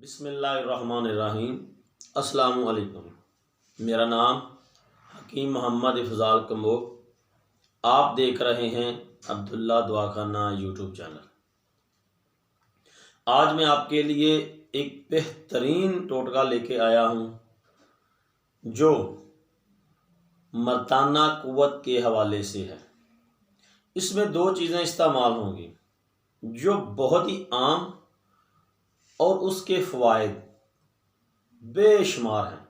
बिस्मिल्लाहिर्रहमानिर्रहीम। अस्सलामु अलैकुम। मेरा नाम हकीम मोहम्मद इफ़ज़ाल कम्बो। आप देख रहे हैं अब्दुल्ला दुआखाना यूट्यूब चैनल। आज मैं आपके लिए एक बेहतरीन टोटका लेके आया हूँ जो मर्दाना क़ुव्वत के हवाले से है। इसमें दो चीज़ें इस्तेमाल होंगी जो बहुत ही आम और उसके फ़वाइद बेशुमार हैं।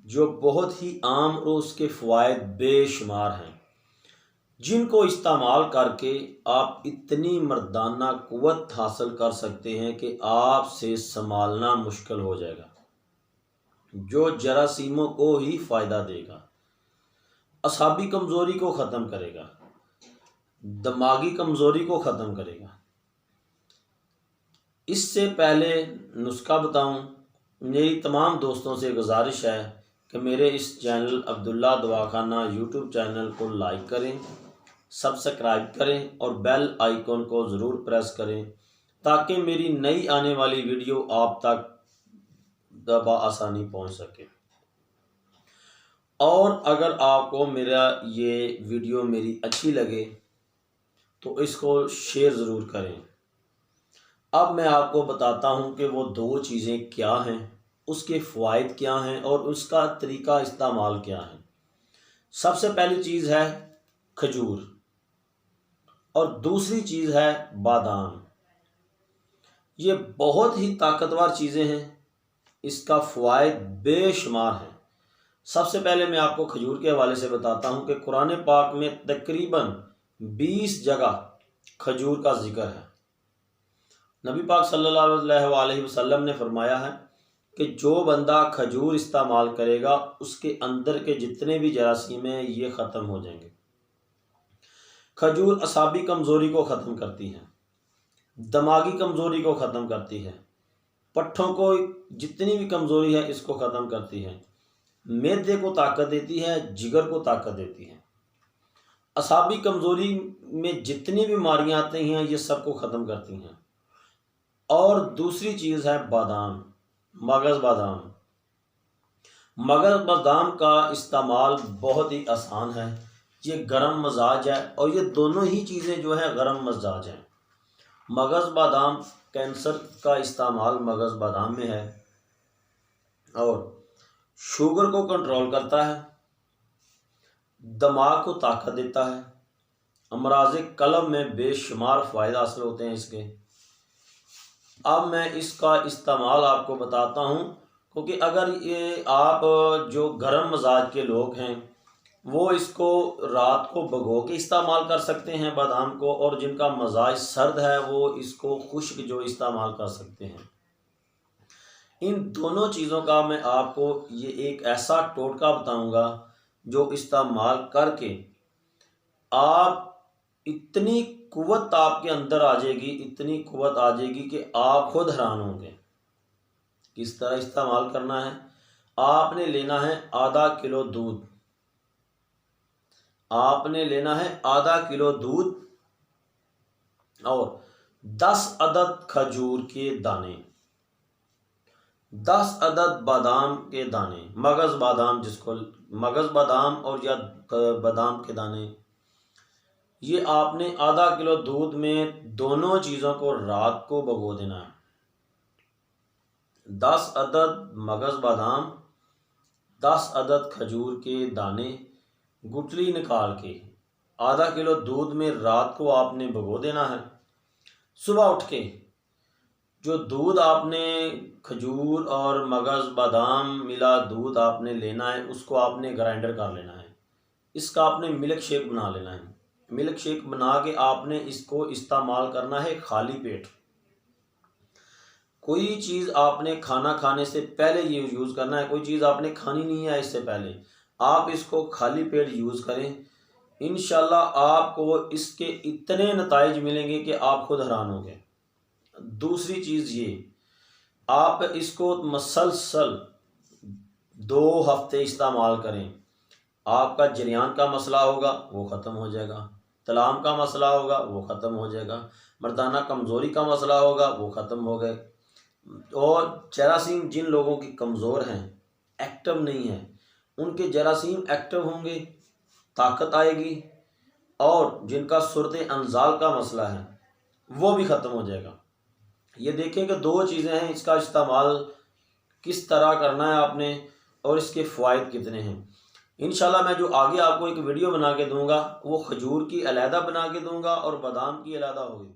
जो बहुत ही आम और उसके फ़वाइद बेशुमार हैं, जिनको इस्तेमाल करके आप इतनी मर्दाना क़ुव्वत हासिल कर सकते हैं कि आपसे संभालना मुश्किल हो जाएगा, जो जरासीमों को ही फ़ायदा देगा, असाबी कमज़ोरी को ख़त्म करेगा, दिमागी कमज़ोरी को ख़त्म करेगा। इससे पहले नुस्खा बताऊं, मेरी तमाम दोस्तों से गुजारिश है कि मेरे इस चैनल अब्दुल्ला दुआखाना यूट्यूब चैनल को लाइक करें, सब्सक्राइब करें और बेल आइकन को ज़रूर प्रेस करें ताकि मेरी नई आने वाली वीडियो आप तक आसानी पहुंच सके। और अगर आपको मेरा ये वीडियो मेरी अच्छी लगे तो इसको शेयर ज़रूर करें। अब मैं आपको बताता हूं कि वो दो चीज़ें क्या हैं, उसके फ़वाइद क्या हैं और उसका तरीका इस्तेमाल क्या है। सबसे पहली चीज़ है खजूर और दूसरी चीज़ है बादाम। ये बहुत ही ताकतवर चीज़ें हैं, इसका फ़वाइद बेशुमार है। सबसे पहले मैं आपको खजूर के हवाले से बताता हूं कि कुरान पाक में तकरीबन 20 जगह खजूर का जिक्र है। नबी पाक सल्लल्लाहु अलैहि वसल्लम ने फरमाया है कि जो बंदा खजूर इस्तेमाल करेगा उसके अंदर के जितने भी जरासीम हैं ये ख़त्म हो जाएंगे। खजूर असाबी कमज़ोरी को ख़त्म करती है, दिमागी कमज़ोरी को ख़त्म करती है, पट्ठों को जितनी भी कमज़ोरी है इसको ख़त्म करती है, मैदे को ताकत देती है, जिगर को ताकत देती है। असाबी कमज़ोरी में जितनी बीमारियाँ आती हैं ये सबको ख़त्म करती हैं। और दूसरी चीज़ है बादाम, मगज़ बादाम। मगज़ बादाम का इस्तेमाल बहुत ही आसान है, ये गर्म मजाज है और ये दोनों ही चीज़ें जो है गर्म मजाज हैं। मगज़ बादाम, कैंसर का इस्तेमाल मगज़ बादाम में है और शुगर को कंट्रोल करता है, दिमाग को ताकत देता है, अमराज़ क़ल्ब में बेशुमार फ़ायदा हासिल होते हैं इसके। अब मैं इसका इस्तेमाल आपको बताता हूँ, क्योंकि अगर ये आप जो गर्म मजाज के लोग हैं वो इसको रात को भिगो के इस्तेमाल कर सकते हैं बादाम को, और जिनका मजाज सर्द है वो इसको खुश्क जो इस्तेमाल कर सकते हैं। इन दोनों चीज़ों का मैं आपको ये एक ऐसा टोटका बताऊंगा जो इस्तेमाल करके आप इतनी क़ुव्वत आपके अंदर आ जाएगी, इतनी क़ुव्वत आ जाएगी कि आप खुद हैरान होंगे। किस तरह इस्तेमाल करना है, आपने लेना है आधा किलो दूध, आपने लेना है आधा किलो दूध और 10 अदद खजूर के दाने, 10 अदद बादाम के दाने, मगज़ बादाम, जिसको मगज़ बादाम और या बादाम के दाने, ये आपने आधा किलो दूध में दोनों चीज़ों को रात को भिगो देना है। 10 अदद मगज़ बादाम, 10 अदद खजूर के दाने गुठली निकाल के आधा किलो दूध में रात को आपने भिगो देना है। सुबह उठ के जो दूध आपने खजूर और मगज़ बादाम मिला दूध आपने लेना है, उसको आपने ग्राइंडर कर लेना है। इसका आपने मिल्क शेक बना लेना है। मिल्क शेक बना के आपने इसको इस्तेमाल करना है खाली पेट। कोई चीज़ आपने खाना खाने से पहले ये यूज़ करना है, कोई चीज़ आपने खानी नहीं है इससे पहले, आप इसको खाली पेट यूज़ करें। इंशाल्लाह आपको इसके इतने नताइज मिलेंगे कि आप खुद हैरान होंगे। दूसरी चीज़ ये, आप इसको मसलसल 2 हफ्ते इस्तेमाल करें, आपका जरियान का मसला होगा वो ख़त्म हो जाएगा, तलाम का मसला होगा वो ख़त्म हो जाएगा, मर्दाना कमज़ोरी का मसला होगा वो ख़त्म हो गए। और जरासीम जिन लोगों की कमज़ोर हैं, एक्टिव नहीं है, उनके जरासीम एक्टिव होंगे, ताकत आएगी, और जिनका सूरत अंजाल का मसला है वो भी ख़त्म हो जाएगा। ये देखें कि दो चीज़ें हैं, इसका इस्तेमाल किस तरह करना है आपने और इसके फ़वाइद कितने हैं। इंशाल्लाह मैं जो आगे आपको एक वीडियो बना के दूंगा वो खजूर की अलहदा बना के दूंगा और बादाम की अलहदा होगी।